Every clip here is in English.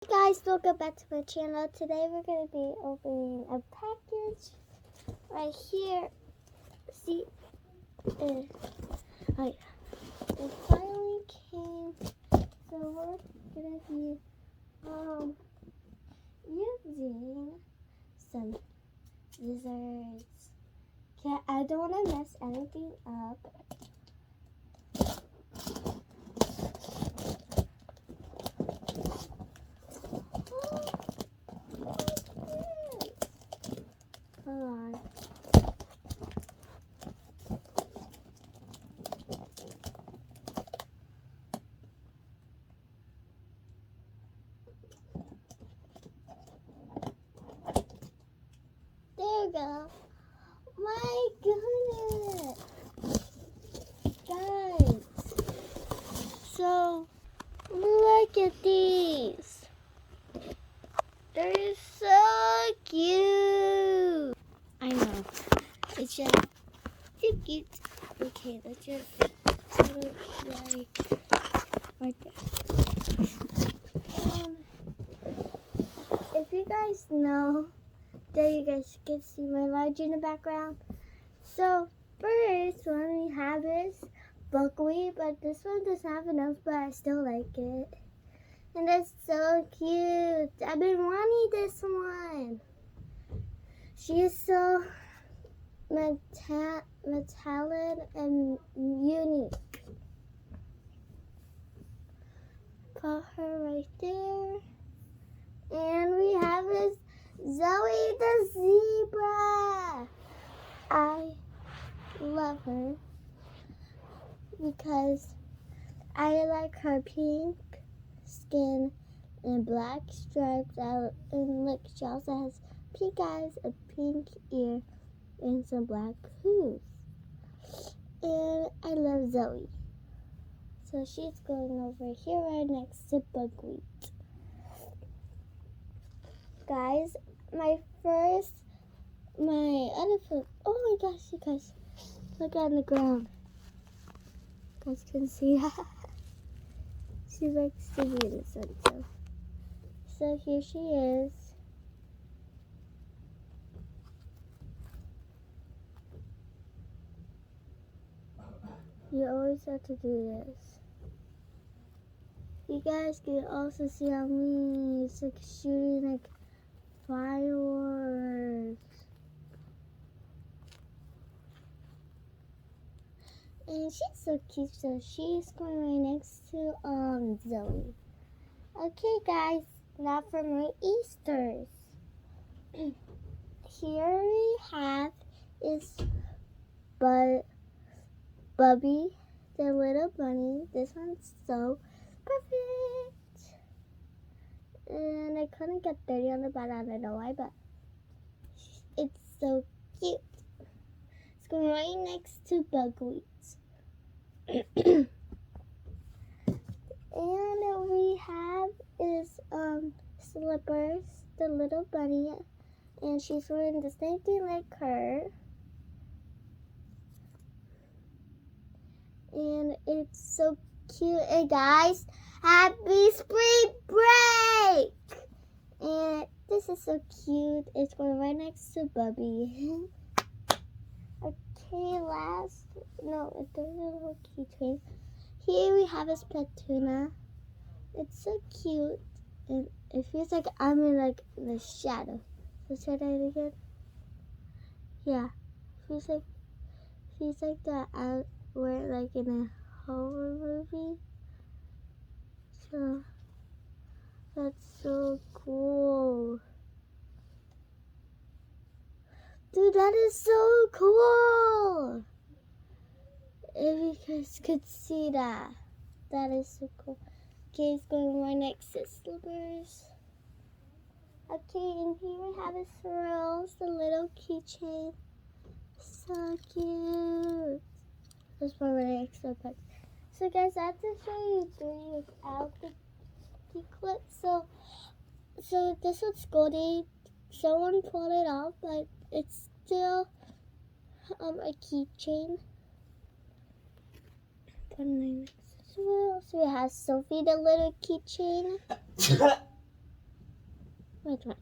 Hey guys, welcome back to my channel. Today we're going to be opening a package right here. See, it finally came. So we're going to be using some desserts. Okay, I don't want to mess anything up. Hold on. There we go. My goodness. Guys. So, look at these. They're so cute. I know. It's just too cute. Okay, let's just put it right there. If you guys know, there you guys can see my large in the background. So first one we have is buckwheat, but this one doesn't have enough, but I still like it. And it's so cute. I've been wanting this one. She is so metallic and unique. Put her right there. And we have this Zoe the zebra. I love her because I like her pink skin and black stripes. And look, she also has pink eyes, a pink ear, and some black hooves. And I love Zoe. So she's going over here right next to buckwheat. Guys, my other foot. Oh my gosh, you guys, look on the ground. You guys can see that. She likes to be in the sun. So here she is. You always have to do this. You guys can also see on me, it's like shooting like fireworks. And she's so cute, so she's going right next to Zoe. Okay guys, now for my Easters. Here we have is Bubby, the little bunny. This one's so perfect. And I couldn't get dirty on the bottom, I don't know why, but it's so cute. It's going right next to buckwheat. And we have is Slippers, the little bunny, and she's wearing the same thing like her. And it's so cute. And guys, happy spring break! And this is so cute. It's going right next to Bubby. Okay, there's a little keychain. Here we have this pet tuna. It's so cute. And it feels like I'm in like the shadow. So try that again. Yeah. Feels like that we're like in a horror movie. So that's so cool. Dude, that is so cool. If you guys could see that. That is so cool. Okay, it's going right next to Slippers. Okay, and here we have a Swirls, the little keychain. So cute. That's my really extra pet. So guys, I have to show you three without the key clip. So this one's golden. Someone pulled it off, but it's still a keychain. So we have Sophie, the little keychain. turn.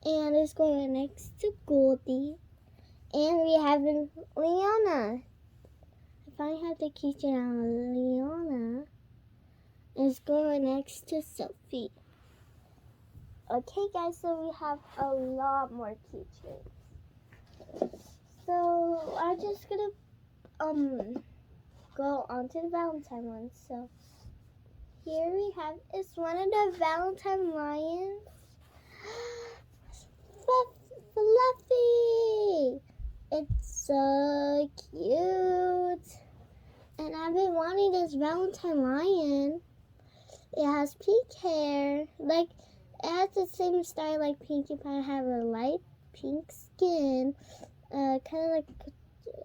And it's going next to Goldie. And we have Leona. I finally have the keychain on Leona. And it's going next to Sophie. Okay, guys, so we have a lot more keychains. So I'm just gonna go on to the Valentine one. So here we have is one of the Valentine lions. Fluffy! It's so cute. And I've been wanting this Valentine lion. It has pink hair. Like, it has the same style like Pinkie Pie. Have a light pink skin. Kind of like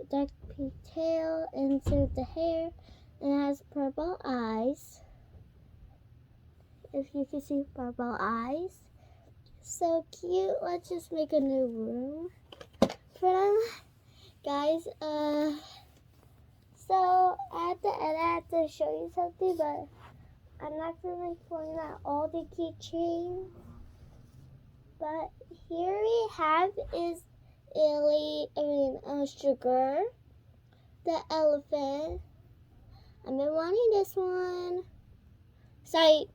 dark pink tail. And so the hair. And it has purple eyes. If you can see purple eyes. So cute. Let's just make a new room for them. Guys, so at the end I have to show you something, but I'm not really pulling out all the keychains. But here we have is Sugar, the elephant. I've been wanting this one. Sorry,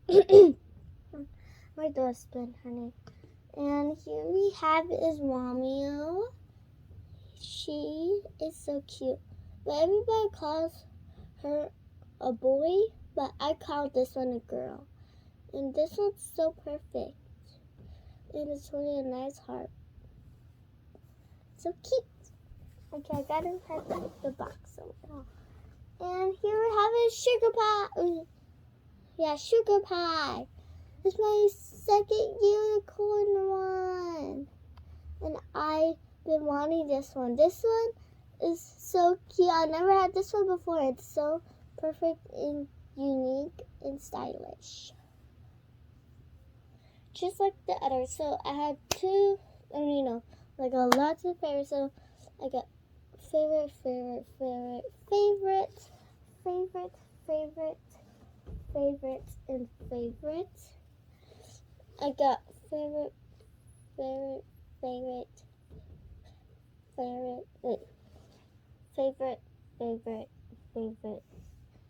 my door's been honey. And here we have is Romeo. She is so cute. But everybody calls her a boy, but I call this one a girl. And this one's so perfect. And it's really a nice heart. So cute. Okay, I gotta put the box over. And here we have a Sugar Pie. Yeah, Sugar Pie. It's my second unicorn one. And I've been wanting this one. This one is so cute. I never had this one before. It's so perfect and unique and stylish. Just like the others. So I had two, like a lots of favorites. So I got favorite, and favorite. I got favorite,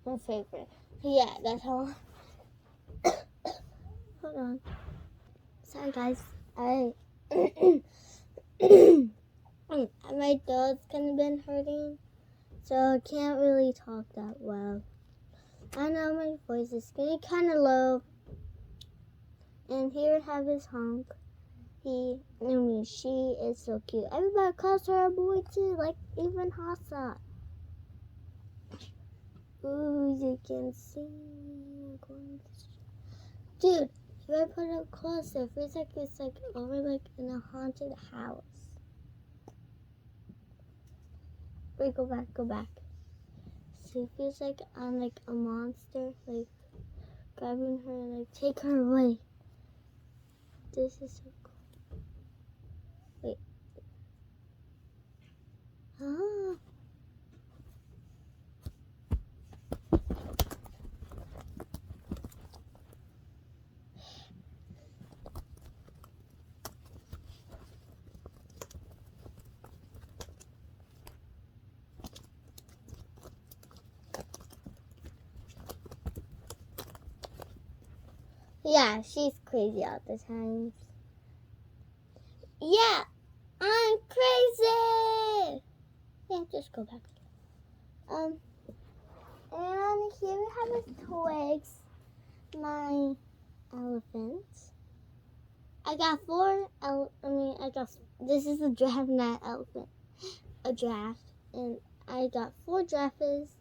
and favorite. Yeah, that's all. Hold on. Sorry, guys. My throat's kind of been hurting, so I can't really talk that well. I know my voice is getting kind of low. And here we have his honk. She is so cute. Everybody calls her a boy too, like even Hassa. Ooh, you can see. Dude, if I put it closer, it feels like it's like over like in a haunted house. Wait, go back. So it feels like I'm like a monster, like grabbing her, like take her away. This is so cool. Wait. Ah. Yeah, she's crazy all the time. Yeah, I'm crazy. Yeah, just go back. And here we have a Twigs, my elephant. I got this is a giraffe, not elephant. A giraffe. And I got 4 giraffes.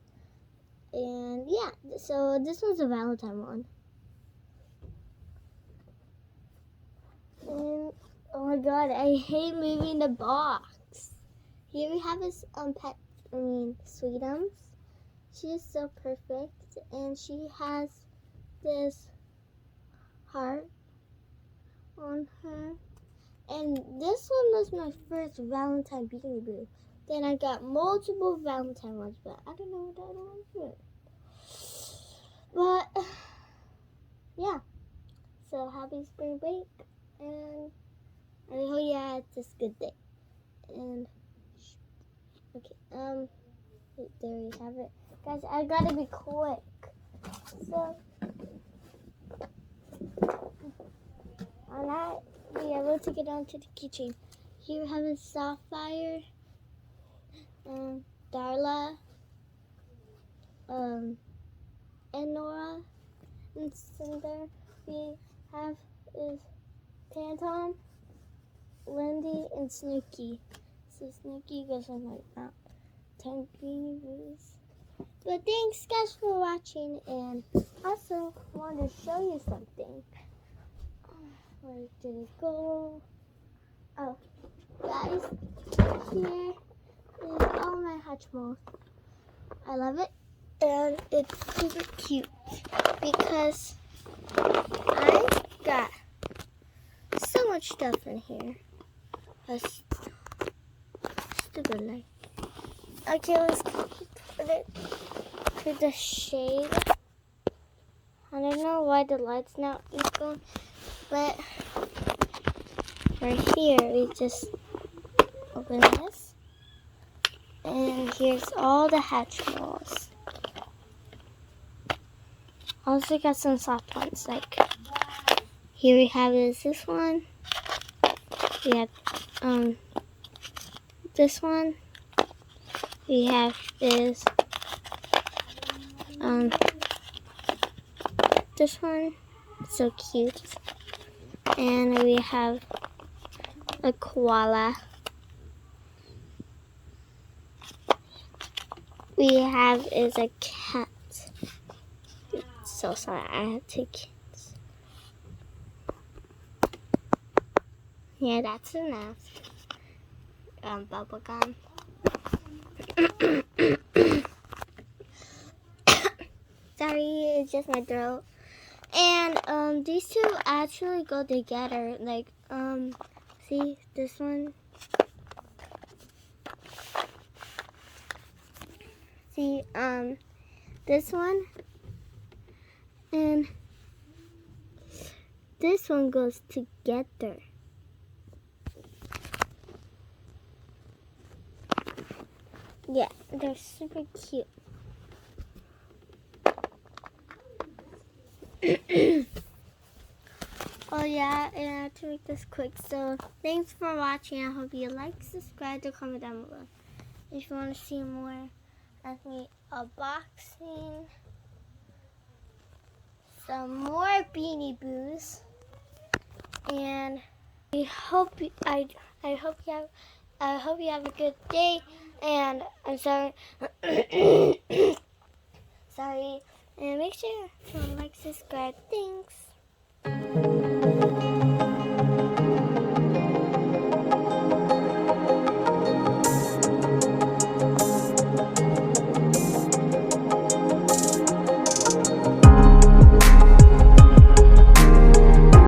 And yeah, so this one's a Valentine one. And oh my god, I hate moving the box. Here we have this Sweetums. She is so perfect, and she has this heart on her. And this one was my first Valentine Beanie Boo. Then I got multiple Valentine ones, but I don't know what the other ones were. But yeah, so So happy spring break, and I hope you had this good day. And okay, there you have it, guys. I gotta be quick. So on that, yeah, we'll take it on to the keychain. Here we have a Sapphire, Darla, and Nora, and Cinder. We have is Pantom, Lindy, and Snooky. So Snooky goes on like that. 10 Beanie Boos. But thanks guys for watching, and also want to show you something. Where did it go? Oh, guys, here is all my Hatchimals. I love it, and it's super cute because I got so much stuff in here. A stupid light. Okay, let's put it to the shade. I don't know why the light's not equal, but right here we just open this, and here's all the Hatchimals. Also got some soft ones, like here we have is this one. We have this one. We have is this one, so cute, and we have a koala. We have is a cat. So sorry, I had two cats. Yeah, that's enough. Bubble gum. Sorry, it's just my throat. And these two actually go together. Like see this one. See this one, and this one goes together. Yeah, they're super cute. Oh yeah, and I have to make this quick. So thanks for watching. I hope you like, subscribe, or comment down below. If you want to see more of me unboxing some more Beanie Boos, and I hope you have a good day. And I'm sorry, sorry, and make sure to like, subscribe. Thanks.